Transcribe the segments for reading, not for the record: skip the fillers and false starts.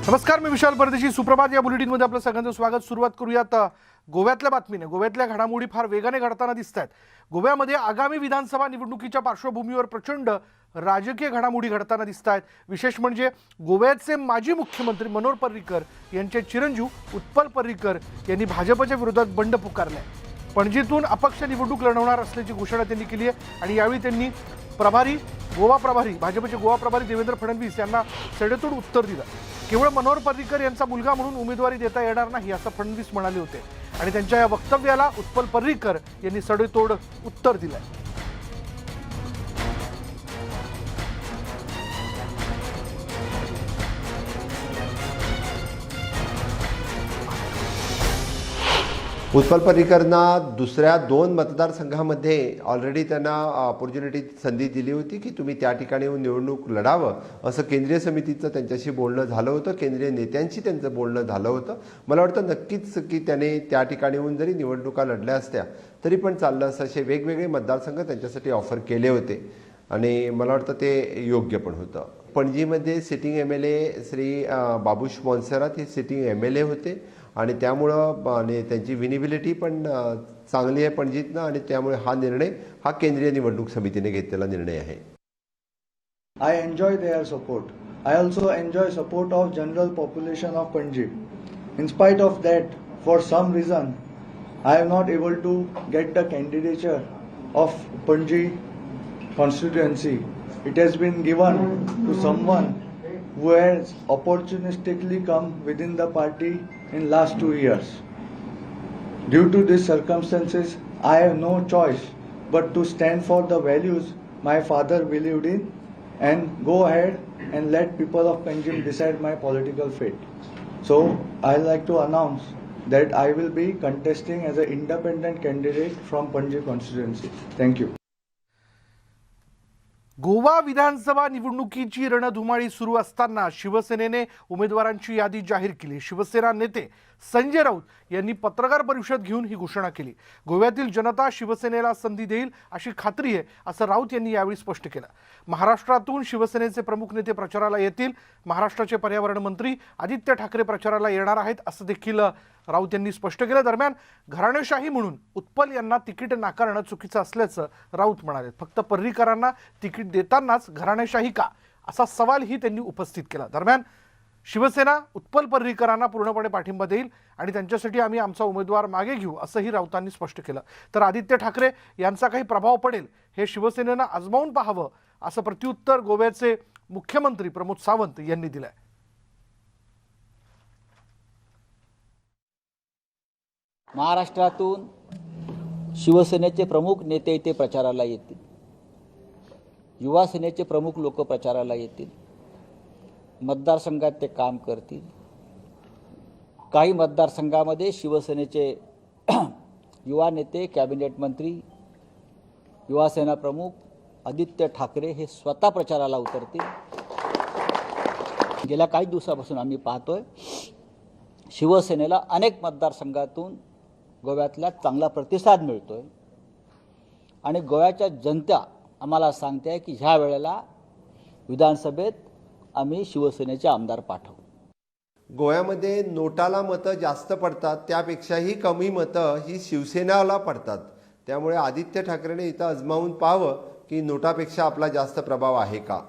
नमस्कार, मी विशाल परदेशी. सुप्रभात या बुलेटिनमध्ये आपलं सगळ्यांचं स्वागत. सुरुवात करूयात गोव्यातल्या बातमीने. गोव्यातल्या घडामोडी फार वेगाने घडताना दिसत आहेत. गोव्यामध्ये आगामी विधानसभा निवडणुकीच्या पार्श्वभूमीवर प्रचंड राजकीय घडामोडी घडताना दिसत आहेत. विशेष म्हणजे गोव्याचे माजी मुख्यमंत्री मनोहर पर्रीकर यांचे चिरंजीव उत्पल पर्रीकर यांनी भाजपच्या विरोधात बंड पुकारलाय. पणजीतून अपक्ष निवडणूक लढवणार असल्याची घोषणा त्यांनी केली आहे आणि यावेळी त्यांनी भाजपचे गोवा प्रभारी देवेंद्र फडणवीस यांना सडेतोड उत्तर दिलं. केवळ मनोहर पर्रीकर यांचा मुलगा म्हणून उमेदवारी देता येणार नाही असं फडणवीस म्हणाले होते आणि त्यांच्या या वक्तव्याला उत्पल पर्रीकर यांनी सडेतोड उत्तर दिलंय. उत्पल पर्रीकरांना दुसऱ्या 2 मतदारसंघामध्ये ऑलरेडी त्यांना ऑपॉर्च्युनिटी संधी दिली होती की तुम्ही त्या ठिकाणी येऊन निवडणूक लढावं असं केंद्रीय समितीचं त्यांच्याशी बोलणं झालं होतं. केंद्रीय नेत्यांशी त्यांचं बोलणं झालं होतं. मला वाटतं नक्कीच की त्याने त्या ठिकाणी येऊन जरी निवडणुका लढल्या असत्या तरी पण चाललं असं. असे वेगवेगळे मतदारसंघ त्यांच्यासाठी ऑफर केले होते आणि मला वाटतं ते योग्य पण होतं. पणजीमध्ये सिटिंग MLA श्री बाबूश मोन्सेरात हे सिटिंग MLA होते आणि त्यामुळं आणि त्यांची विनिबिलिटी पण चांगली आहे पणजीतनं आणि त्यामुळे हा निर्णय हा केंद्रीय निवडणूक समितीने घेतलेला निर्णय आहे. I enjoy their support. I also enjoy support of general population of Panji. In spite of that, for some reason, I am not able to get the candidature of Panji constituency. It has been given to someone who has opportunistically come within the party in last 2 years. Due to these circumstances, I have no choice but to stand for the values my father believed in and go ahead and let people of Panjim decide my political fate. So I like to announce that I will be contesting as an independent candidate from Panjim constituency. Thank you. Goa विधानसभा निवडणुकीची रणधुमाळी सुरू असताना शिवसेनेने उमेदवारांची यादी जाहीर केली. शिवसेना नेते संजय राऊत यांनी पत्रकार परिषद घेऊन ही घोषणा केली. गोव्यातील जनता शिवसेनेला संधी देईल अशी खात्री आहे असं राऊत यांनी यावेळी स्पष्ट केलं. महाराष्ट्रातून शिवसेनेचे प्रमुख नेते प्रचाराला येतील. महाराष्ट्राचे पर्यावरण मंत्री आदित्य ठाकरे प्रचाराला येणार आहेत असं देखील राऊत यांनी स्पष्ट केलं. दरम्यान घराणेशाही म्हणून उत्पल यांना तिकीट नाकारणं चुकीचं असल्याचं राऊत म्हणाले. फक्त पर्रीकरांना तिकीट देतानाच घराणेशाही का असा सवालही त्यांनी उपस्थित केला. दरम्यान शिवसेना उत्पल पर्रीकरांना पूर्णपणे पाठिंबा देईल आणि त्यांच्यासाठी आम्ही आमचा उमेदवार मागे घेऊ असंही राऊतांनी स्पष्ट केलं. तर आदित्य ठाकरे यांचा काही प्रभाव पडेल हे शिवसेनेनं आजमावून पाहावं असं प्रत्युत्तर गोव्याचे मुख्यमंत्री प्रमोद सावंत यांनी दिलंय. महाराष्ट्रातून शिवसेनेचे प्रमुख नेते इथे प्रचाराला येतील. युवा सेनेचे प्रमुख लोक प्रचाराला येतील. मतदारसंघात ते काम करतील. काही मतदारसंघामध्ये शिवसेनेचे युवा नेते, कॅबिनेट मंत्री, युवा सेना प्रमुख आदित्य ठाकरे हे स्वतः प्रचाराला उतरतील. गेल्या काही दिवसापासून आम्ही पाहतोय शिवसेनेला अनेक मतदारसंघातून गोव्यातला चांगला प्रतिसाद मिळतोय आणि गोव्याच्या जनता आम्हाला सांगते की ह्या वेळेला विधानसभेत आम्ही शिवसेनेचे आमदार पाठवू. गोव्यामध्ये नोटाला मतं जास्त पडतात, त्यापेक्षाही कमी मतं ही शिवसेनेला पडतात. त्यामुळे आदित्य ठाकरेने इथं आजमावून पाहावं की नोटापेक्षा आपला जास्त प्रभाव आहे का.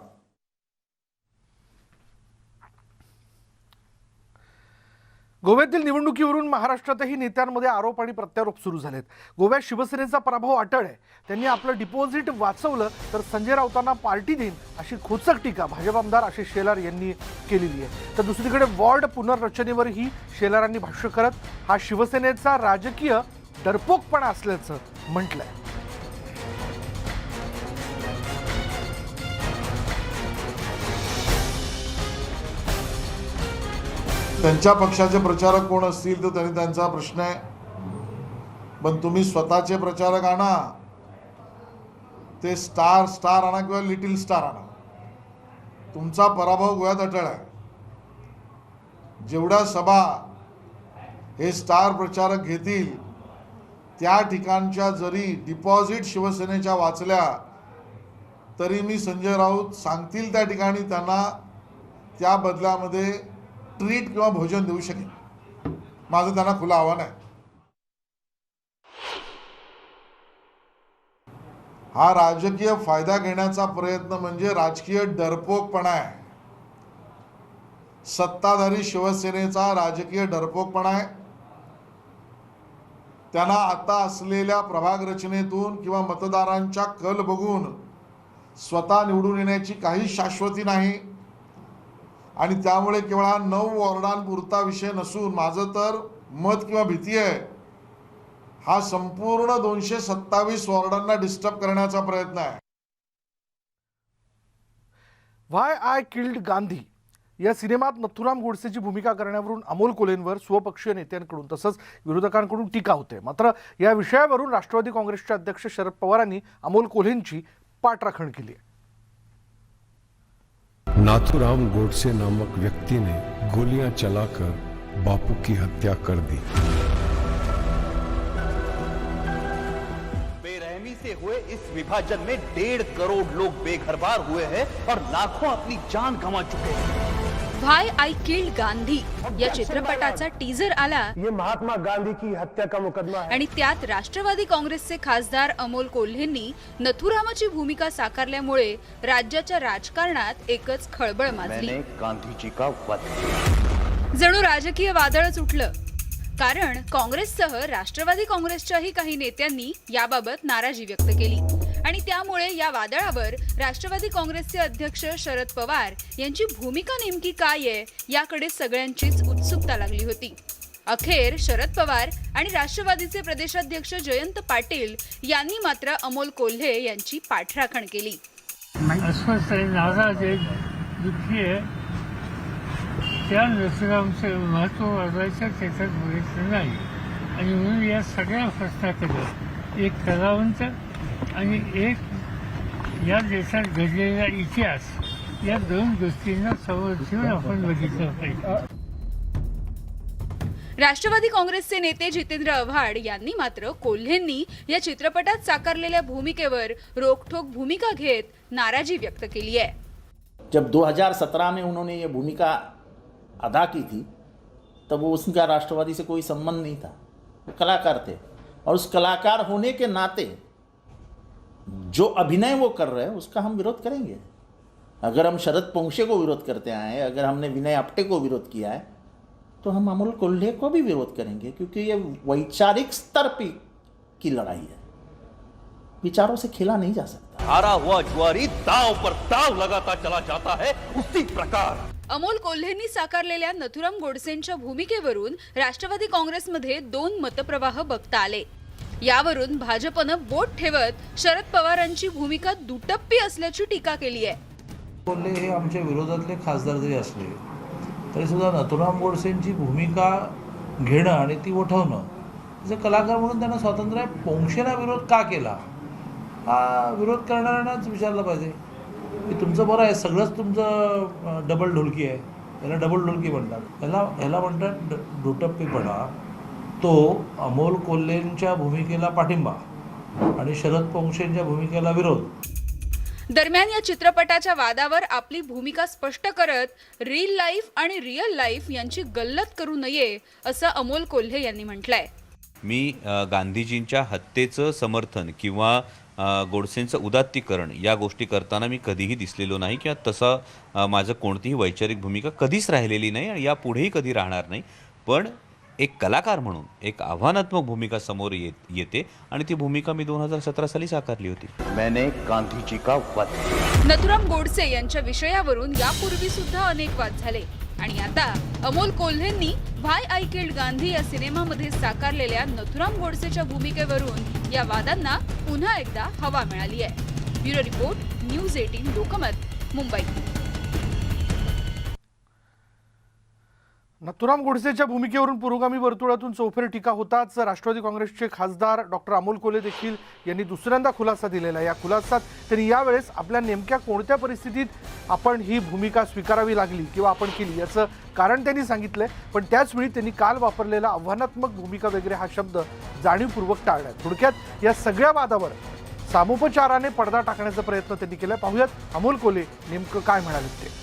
गोव्यातील निवडणुकीवरून महाराष्ट्रातही नेत्यांमध्ये आरोप आणि प्रत्यारोप सुरू झालेत. गोव्यात शिवसेनेचा प्रभाव अटळ आहे. त्यांनी आपलं डिपॉझिट वाचवलं तर संजय राऊतांना पार्टी देईन अशी खोचक टीका भाजप आमदार आशिष शेलार यांनी केलेली आहे. तर दुसरीकडे वॉर्ड पुनर्रचनेवरही शेलारांनी भाष्य करत हा शिवसेनेचा राजकीय डरपोकपणा असल्याचं म्हटलंय. त्यांच्या पक्षाचे प्रचारक कोण असतील तर त्यांचा प्रश्न आहे, पण तुम्ही स्वतःचे प्रचारक आणा. ते स्टार आणा किंवा लिटिल स्टार आणा. तुमचा पराभव गोव्यात अटळ आहे. जेवढ्या सभा हे स्टार प्रचारक घेतील त्या ठिकाणच्या जरी डिपॉझिट शिवसेनेच्या वाचल्या तरी मी संजय राऊत सांगतील त्या ठिकाणी त्यांना त्या बदल्यामध्ये ट्रीट किंवा भोजन देऊ शकेन. माझं त्यांना खुलं आव्हान आहे. हा राजकीय फायदा घेण्याचा प्रयत्न म्हणजे राजकीय डरपोकपणा आहे. सत्ताधारी शिवसेनेचा राजकीय डरपोकपणा आहे. त्यांना आता असलेल्या प्रभाग रचनेतून किंवा मतदारांच्या कल बघून स्वतः निवडून येण्याची काही शाश्वती नाही. आणि त्यामुळे केवळ हा 9 वॉर्डांपुरता विषय नसून माझं तर मत किंवा भीती आहे, हा संपूर्ण 227 वॉर्डांना डिस्टर्ब करण्याचा प्रयत्न आहे. व्हाय आय किल्ड गांधी या सिनेमात नथुराम गोडसेची भूमिका करण्यावरून अमोल कोल्हेंवर स्वपक्षीय नेत्यांकडून तसंच विरोधकांकडून टीका होते. मात्र या विषयावरून राष्ट्रवादी काँग्रेसचे अध्यक्ष शरद पवारांनी अमोल कोल्हेंची पाठराखण केली आहे. नाथुराम गोडसे नामक व्यक्ति ने गोलियां चलाकर बापू की हत्या कर दी. बेरहमी से हुए इस विभाजन में 1.5 करोड़ लोग बेघरबार हुए हैं और लाखों अपनी जान गंवा चुके हैं. व्हाय आय किल्ड गांधी या चित्रपटाचा टीजर आला ये महात्मा गांधी की हत्या का मुकदमा है. आणि त्यात राष्ट्रवादी काँग्रेसचे खासदार अमोल कोल्हेंनी नथुरामाची भूमिका साकारल्यामुळे राज्याच्या राजकारणात एकच खळबळ माजली. मैंने गांधी जी का वध. जणू राजकीय वादळच उठलं. कारण काँग्रेससह राष्ट्रवादी काँग्रेसच्याही काही नेत्यांनी याबाबत नाराजी व्यक्त केली आणि त्यामुळे या वादळावर राष्ट्रवादी काँग्रेसचे अध्यक्ष शरद पवार यांची भूमिका नेमकी काय आहे याकडे सगळ्यांचीच उत्सुकता लागली होती. अखेर शरद पवार आणि राष्ट्रवादीचे प्रदेशाध्यक्ष जयंत पाटील यांनी मात्र अमोल कोल्हे यांची पाठराखण केली. अस्वस्थ आहे, नाराज आहे, दुःखी आहे. त्या नथुरामचं महत्त्व वाढवायचं त्याच्यात बघितलं नाही आणि म्हणून या सगळ्या प्रश्नाकडे एक कलावंत आणि एक या देशात घडलेला इतिहास या 2 गोष्टींना समोर ठेवून आपण बघितलं पाहिजे. राष्ट्रवादी काँग्रेसचे नेते जितेंद्र आव्हाड यांनी मात्र कोल्हेंनी या चित्रपटात साकारलेल्या भूमिकेवर रोखठोक भूमिका घेत नाराजी व्यक्त केली आहे. जब 2017 में उन्होंने ये भूमिका अदा की थी तब वो उसका राष्ट्रवादी से कोई संबंध नहीं था. वो कलाकार थे और उस कलाकार होने के नाते जो अभिनय वो कर रहे हैं उसका हम विरोध करेंगे. अगर हम शरद पोंक्षे को विरोध करते आए हैं, अगर हमने विनय आपटे को विरोध किया है तो हम अमोल कोल्हे को भी विरोध करेंगे क्योंकि ये वैचारिक स्तर की लड़ाई है. विचारों से खेला नहीं जा सकता. हारा हुआ जुआरी दांव पर दांव लगाता चला जाता है. उसी प्रकार अमोल कोल्हेंनी साकारलेल्या नथुराम गोडसेंच्या भूमिकेवरून राष्ट्रवादी काँग्रेसमध्ये 2 मतप्रवाह बघता आले. यावरून भाजपनं बोट ठेवत शरद पवारांची भूमिका दुटप्पी असल्याची टीका केली आहे. कोल्हे हे आमच्या विरोधातले खासदार जरी असले तरी सुद्धा नथुराम गोडसेंची भूमिका घेणं आणि ती उठवणं जे कलाकार म्हणून त्यांना स्वातंत्र्य आहे. पोंक्षेला विरोध का केला हा विरोध करणाऱ्यांनाच विचारलं पाहिजे की तुमचं बरं आहे, सगळंच तुमचं डबल ढोलकी आहे, याला डबल ढोलकी म्हणतात, ह्याला म्हणतात दुटप्पीपणा. तो अमोल कोल्हेंच्या भूमिकेला पाठिंबा आणि शरद पोंक्षेंच्या भूमिकेला विरोध. दरम्यान या चित्रपटाच्या वादावर आपली भूमिका स्पष्ट करत रील लाईफ आणि रिअल लाईफ यांची गल्लत करू नये असं अमोल कोल्हे यांनी म्हटलंय. मी गांधीजींच्या हत्येचं समर्थन किंवा गोडसेंचं उदात्तीकरण या गोष्टी करताना मी कधीही दिसलेलो नाही किंवा तसा माझं कोणतीही वैचारिक भूमिका कधीच राहिलेली नाही आणि यापुढेही कधी राहणार नाही. पण एक कलाकार म्हणून एक आव्हानात्मक भूमिका समोर येते आणि ती भूमिका मी 2017 साली साकारली होती. मैंने गांधी जी का वध. नथुराम गोडसे यांच्या विषयावरून यापूर्वी सुद्धा अनेक वाद झाले आणि आता अमोल कोल्हेंनी व्हाय आय किल्ड गांधी या सिनेमामध्ये साकारलेल्या नथुराम गोडसेच्या भूमिकेवरून या वादांना पुन्हा एकदा हवा मिळाली आहे. Bureau report, news 18 Lokmat, Mumbai. Nathuram गोडसेच्या भूमिकेवरून पुरोगामी वर्तुळातून चौफेर टीका होताच राष्ट्रवादी काँग्रेसचे खासदार डॉक्टर अमोल कोल्हे देखील यांनी दुसऱ्यांदा खुलासा दिलेला. या खुलासात त्यांनी यावेळेस आपल्या नेमक्या कोणत्या परिस्थितीत आपण ही भूमिका स्वीकारावी लागली किंवा आपण केली याचं कारण त्यांनी सांगितलंय. पण त्याचवेळी त्यांनी काल वापरलेला आव्हानात्मक भूमिका वगैरे हा शब्द जाणीवपूर्वक टाळलाय. थोडक्यात या सगळ्या वादावर सामोपचाराने पडदा टाकण्याचा प्रयत्न त्यांनी केला. पाहूयात अमोल कोल्हे नेमकं काय म्हणाले ते.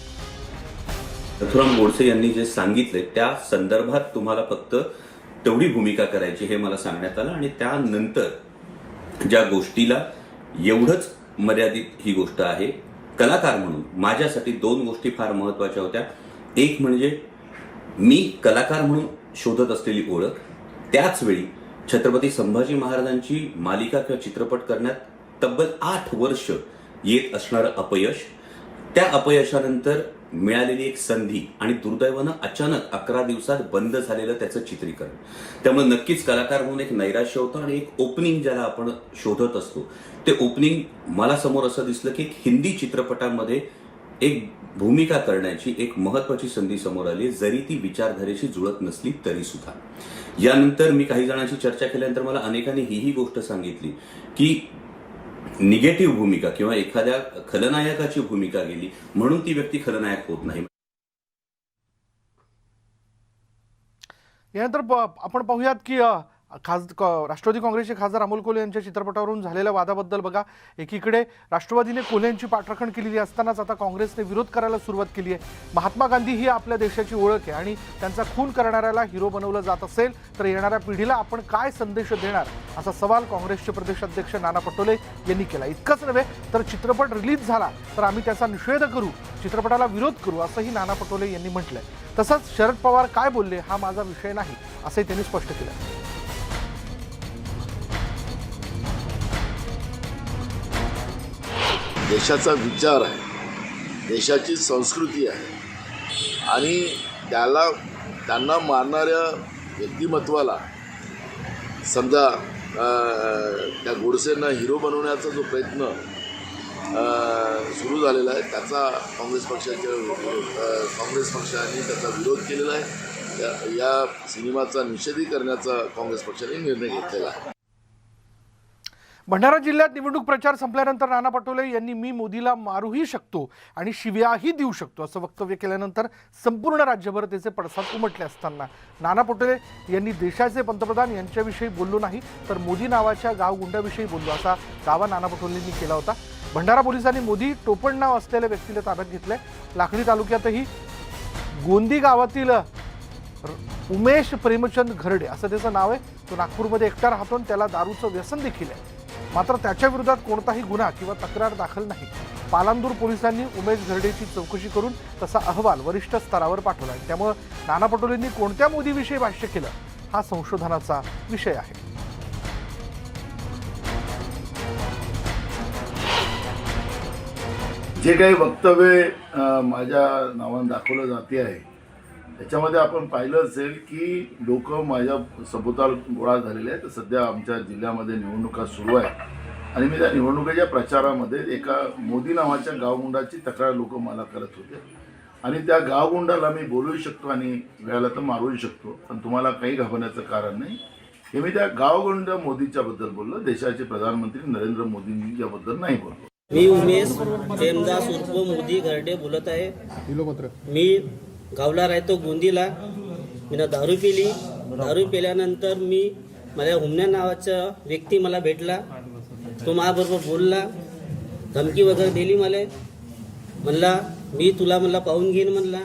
नथुराम गोडसे यांनी जे सांगितले त्या संदर्भात तुम्हाला फक्त तेवढी भूमिका करायची हे मला सांगण्यात आलं आणि त्यानंतर ज्या गोष्टीला एवढंच मर्यादित ही गोष्ट आहे. कलाकार म्हणून माझ्यासाठी 2 गोष्टी फार महत्त्वाच्या होत्या. एक म्हणजे मी कलाकार म्हणून शोधत असलेली ओळख, त्याच वेळी छत्रपती संभाजी महाराजांची मालिका किंवा चित्रपट करण्यात तब्बल 8 वर्ष येत असणारं अपयश, त्या अपयशानंतर मिळालेली एक संधी आणि दुर्दैवानं अचानक 11 दिवसात बंद झालेलं त्याचं चित्रीकरण. त्यामुळे नक्कीच कलाकार म्हणून एक नैराश्य होतं आणि एक ओपनिंग ज्याला आपण शोधत असतो ते ओपनिंग मला समोर असं दिसलं की हिंदी चित्रपटामध्ये एक भूमिका करण्याची एक महत्त्वाची संधी समोर आली, जरी ती विचारधारेशी जुळत नसली तरी सुद्धा. यानंतर मी काही जणांशी चर्चा केल्यानंतर मला अनेकांनी ही गोष्ट सांगितली की निगेटिव्ह भूमिका किंवा एखाद्या खलनायकाची भूमिका गेली म्हणून ती व्यक्ती खलनायक होत नाही. यानंतर आपण पाहूयात की राष्ट्रवादी काँग्रेसचे खासदार अमोल कोल्हे यांच्या चित्रपटावरून झालेल्या वादाबद्दल बघा. एकीकडे राष्ट्रवादीने कोल्हे यांची पाठराखण केलेली असतानाच आता काँग्रेसने विरोध करायला सुरुवात केली आहे. महात्मा गांधी ही आपल्या देशाची ओळख आहे आणि त्यांचा खून करणाऱ्याला हिरो बनवलं जात असेल तर येणाऱ्या पिढीला आपण काय संदेश देणार, असा सवाल काँग्रेसचे प्रदेशाध्यक्ष नाना पटोले यांनी केला. इतकंच नव्हे तर चित्रपट रिलीज झाला तर आम्ही त्याचा निषेध करू, चित्रपटाला विरोध करू, असंही नाना पटोले यांनी म्हटलंय. तसंच शरद पवार काय बोलले हा माझा विषय नाही असंही त्यांनी स्पष्ट केलं. देशाचा विचार आहे, देशाची संस्कृती आहे आणि त्यांना मानणाऱ्या व्यक्तिमत्वाला समजा त्या गोडसेंना हिरो बनवण्याचा जो प्रयत्न सुरू झालेला आहे त्याचा काँग्रेस पक्षाने त्याचा विरोध केलेला आहे. या सिनेमाचा निषेधही करण्याचा काँग्रेस पक्षाने निर्णय घेतलेला आहे. भंडारा जिल्ह्यात निवडणूक प्रचार संपल्यानंतर नाना पटोले यांनी मी मोदीला मारूही शकतो आणि शिव्याही देऊ शकतो असं वक्तव्य केल्यानंतर संपूर्ण राज्यभर त्याचे पडसाद उमटले असताना नाना पटोले यांनी देशाचे पंतप्रधान यांच्याविषयी बोललो नाही तर मोदी नावाच्या गावगुंडाविषयी बोललो असा दावा नाना पटोलेंनी केला होता. भंडारा पोलिसांनी मोदी टोपण नाव असलेल्या व्यक्तीला ताब्यात घेतलंय. लाखणी तालुक्यातही गोंदी गावातील उमेश प्रेमचंद घरडे असं त्याचं नाव आहे. तो नागपूरमध्ये एकटा राहतो आणि त्याला दारूचं व्यसन देखील आहे. मात्र त्याच्या विरोधात कोणताही गुन्हा किंवा तक्रार दाखल नाही. पालांदूर पोलिसांनी उमेश घरडेची चौकशी करून तसा अहवाल वरिष्ठ स्तरावर पाठवला आहे. त्यामुळे नाना पटोलेंनी कोणत्या मोदीविषयी भाष्य केलं हा संशोधनाचा विषय आहे. जे काही वक्तव्य माझ्या नावानं दाखवलं जाते आहे त्याच्यामध्ये आपण पाहिलं असेल की लोक माझ्या सभोवताल गोळा झालेले आहेत. सध्या आमच्या जिल्ह्यामध्ये निवडणुका सुरू आहेत आणि मी त्या निवडणुकीच्या प्रचारामध्ये एका मोदी नावाच्या गावगुंडाची तक्रार लोक मला करत होते आणि त्या गावगुंडाला मी बोलूही शकतो आणि वेळेला तर मारूही शकतो, पण तुम्हाला काही घाबरण्याचं कारण नाही. हे मी त्या गावगुंड मोदीच्याबद्दल बोललो, देशाचे प्रधानमंत्री नरेंद्र मोदींच्याबद्दल नाही बोललो. मी उमेश प्रेमदास उर्फ मोदी घरडे बोलत आहे. मी गावला राहतो गोंदीला. मी दारू पिली. दारू पिल्यानंतर मला हुमण्या नावाचा व्यक्ती मला भेटला. तो माझ्याबरोबर बोलला, धमकी वगैरे दिली. म्हणला मी तुला पाहून घेईन म्हणला.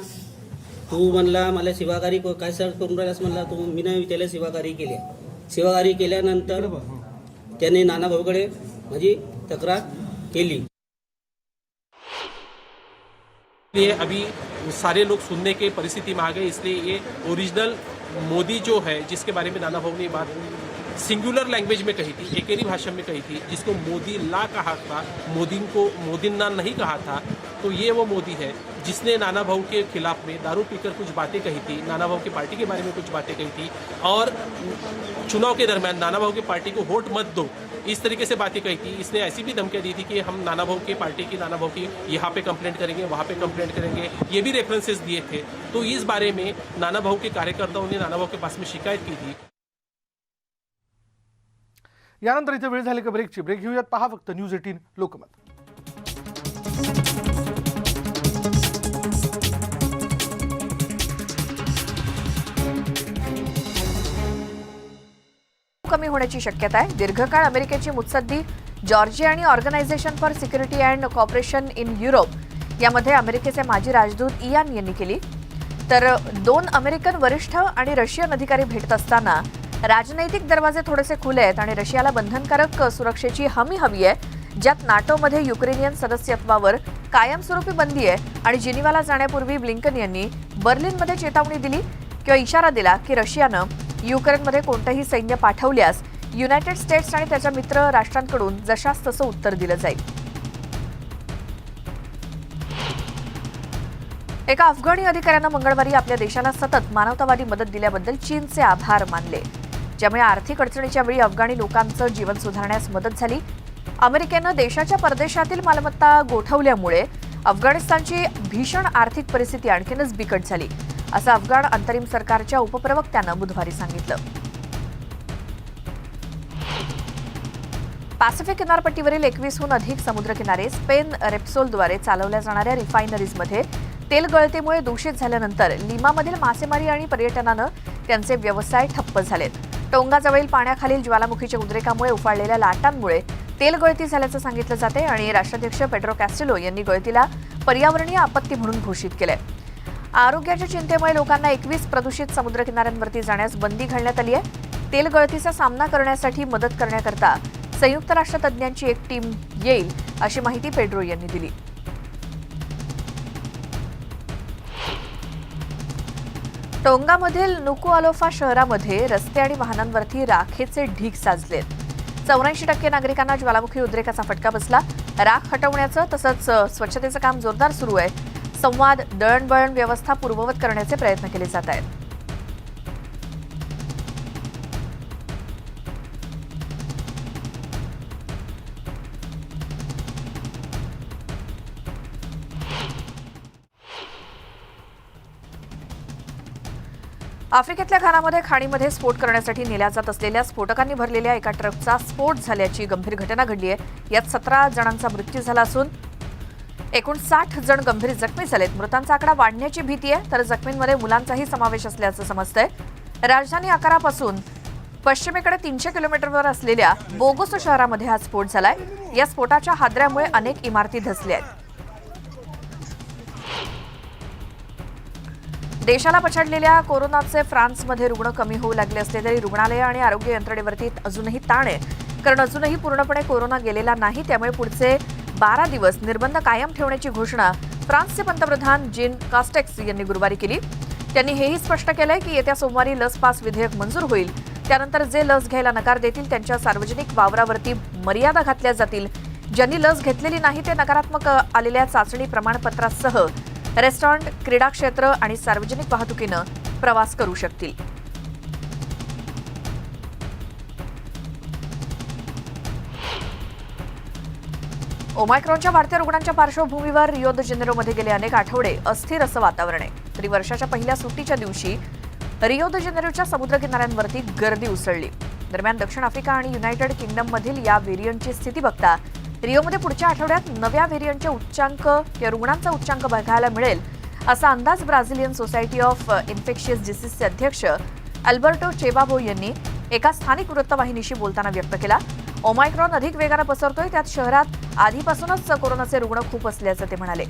तू म्हणला मला शिवागारी काय सर करून राहिलास म्हणला. तू मी नाही त्याला शिवागारी केली. शिवागारी केल्यानंतर त्याने नाना भाऊकडे माझी तक्रार केली. ये अभी सारे लोग सुनने के परिस्थिति में आ गए, इसलिए ये ओरिजिनल मोदी जो है जिसके बारे में नाना भाऊ ने बात सिंगुलर लैंग्वेज में कही थी, एकेरी भाषा में कही थी, जिसको मोदी ला कहा था, मोदीन्ना नहीं कहा था, तो ये वो मोदी है जिसने नाना भाऊ के खिलाफ में दारू पीकर कुछ बातें कही थी, नाना भाऊ की पार्टी के बारे में कुछ बातें कही थी और चुनाव के दरमियान नाना भाऊ की पार्टी को वोट मत दो इस तरीके से बातें कही थी. इसने ऐसी भी धमकियां दी थी कि हम नाना भाऊ की पार्टी की नाना भाऊ की यहाँ पे कंप्लेंट करेंगे, वहाँ पे कंप्लेंट करेंगे, ये भी रेफरेंसेस दिए थे. तो इस बारे में नाना भाऊ के कार्यकर्ताओं ने नाना भाऊ के पास में शिकायत की थी. यानंतर इथे वेळ झाली का ब्रेकची. ब्रेक घेऊयात. पहा फक्त न्यूज 18 लोकमत. कमी होण्याची शक्यता आहे. दीर्घकाळ अमेरिकेची मुत्सद्दी जॉर्जिया आणि organisation for security and cooperation in Europe यामध्ये अमेरिकेचे माजी राजदूत इयान यांनी केली. तर 2 अमेरिकन वरिष्ठ आणि रशियन अधिकारी भेटत असताना राजनैतिक दरवाजे थोडेसे खुले आहेत आणि रशियाला बंधनकारक सुरक्षेची हमी हवी आहे, ज्यात नाटोमध्ये युक्रेनियन सदस्यत्वावर कायमस्वरूपी बंदी आहे आणि जिनिवाला जाण्यापूर्वी ब्लिंकन यांनी बर्लिनमध्ये चेतावणी दिली किंवा इशारा दिला की रशियानं युक्रेनमध्ये कोणतंही सैन्य पाठवल्यास युनायटेड स्टेट्स आणि त्याच्या मित्र राष्ट्रांकडून जशास तसं उत्तर दिलं जाईल. एका अफगाणी अधिकाऱ्यानं मंगळवारी आपल्या देशाला सतत मानवतावादी मदत दिल्याबद्दल चीनचे आभार मानले, ज्यामुळे आर्थिक अडचणीच्या वेळी अफगाणी लोकांचं जीवन सुधारण्यास मदत झाली. अमेरिकेनं देशाच्या परदेशातील मालमत्ता गोठवल्यामुळे अफगाणिस्तानची भीषण आर्थिक परिस्थिती आणखीनच बिकट झाली, असं अफगाण अंतरिम सरकारच्या उपप्रवक्त्यानं बुधवारी सांगितलं. पॅसिफिक किनारपट्टीवरील 21हून अधिक समुद्रकिनारे स्पेन रेप्सोलद्वारे चालवल्या जाणाऱ्या रिफायनरीजमध्ये तेल गळतीमुळे दूषित झाल्यानंतर लिमामधील मासेमारी आणि पर्यटनानं त्यांचे व्यवसाय ठप्प झालेत. टोंगाजवळील पाण्याखालील ज्वालामुखीच्या उद्रेकामुळे उफाळलेल्या लाटांमुळे तेल गळती झाल्याचं सांगितलं जाते आणि राष्ट्राध्यक्ष पेड्रो कॅस्टिलो यांनी गळतीला पर्यावरणीय आपत्ती म्हणून घोषित केलंय. आरोग्याच्या चिंतेमुळे लोकांना 21 प्रदूषित समुद्रकिनाऱ्यांवरती जाण्यास बंदी घालण्यात आली आहे. तेल गळतीचा सामना करण्यासाठी मदत करण्याकरता संयुक्त राष्ट्र तज्ज्ञांची एक टीम येईल, अशी माहिती पेड्रो यांनी दिली. टोंगामधील नुकुआलोफा शहरामध्ये रस्ते आणि वाहनांवरती राखेचे ढीग साचलेत. 84% नागरिकांना ज्वालामुखी उद्रेकाचा फटका बसला. राख हटवण्याचं तसंच स्वच्छतेचं काम जोरदार सुरू आहे. संवाद, दळणवळण व्यवस्था पूर्ववत करण्याचे प्रयत्न केले जात आहेत. आफ्रिकेतल्या घानामध्ये खाणीमध्ये स्फोट करण्यासाठी नेल्या जात असलेल्या स्फोटकांनी भरलेल्या एका ट्रकचा स्फोट झाल्याची गंभीर घटना घडली आहे. यात 17 जणांचा मृत्यू झाला असून एकूण 60 जण गंभीर जखमी झालेत. मृतांचा आकडा वाढण्याची भीती आहे, तर जखमींमध्ये मुलांचाही समावेश असल्याचं समजतंय. राजधानी अकारापासून पश्चिमेकडे 300 किलोमीटरवर असलेल्या बोगोसो शहरामध्ये हा स्फोट झालाय. या स्फोटाच्या हादऱ्यामुळे अनेक इमारती धसल्या आहेत. देशाला पछाडलेल्या कोरोनाचे फ्रान्समध्ये रुग्ण कमी होऊ लागले असले तरी रुग्णालय आणि आरोग्य यंत्रणेवरती अजूनही ताण आहे, कारण अजूनही पूर्णपणे कोरोना गेलेला नाही. त्यामुळे पुढचे 12 दिवस निर्बंध कायम ठेवण्याची घोषणा फ्रान्सचे पंतप्रधान जीन कास्टेक्स यांनी गुरुवारी केली. त्यांनी हेही स्पष्ट केलंय की येत्या सोमवारी लस पास विधेयक मंजूर होईल. त्यानंतर जे लस घ्यायला नकार देतील त्यांच्या सार्वजनिक वावरावरती मर्यादा घातल्या जातील. ज्यांनी लस घेतलेली नाही ते नकारात्मक आलेल्या चाचणी प्रमाणपत्रासह रेस्टॉरंट, क्रीडा क्षेत्र आणि सार्वजनिक वाहतुकीनं प्रवास करू शकतील. ओमायक्रॉनच्या वाढत्या रुग्णांच्या पार्श्वभूमीवर रिओ द जेनेरोमध्ये गेले अनेक आठवडे अस्थिर असं वातावरण आहे. तरी वर्षाच्या पहिल्या सुट्टीच्या दिवशी रिओ द जेनेरोच्या समुद्रकिनाऱ्यांवरती गर्दी उसळली. दरम्यान दक्षिण आफ्रिका आणि युनायटेड किंगडममधील या व्हेरियंटची स्थिती बघता रिओमध्ये पुढच्या आठवड्यात नव्या व्हेरियंटचे उच्चांक या रुग्णांचा उच्चांक बघायला मिळेल, असा अंदाज ब्राझिलियन सोसायटी ऑफ इन्फेक्शियस डिसीजचे अध्यक्ष अल्बर्टो चेबाबो यांनी एका स्थानिक वृत्तवाहिनीशी बोलताना व्यक्त केला. ओमायक्रॉन अधिक वेगानं पसरतोय, त्यात शहरात आधीपासूनच कोरोनाचे रुग्ण खूप असल्याचं ते म्हणाले.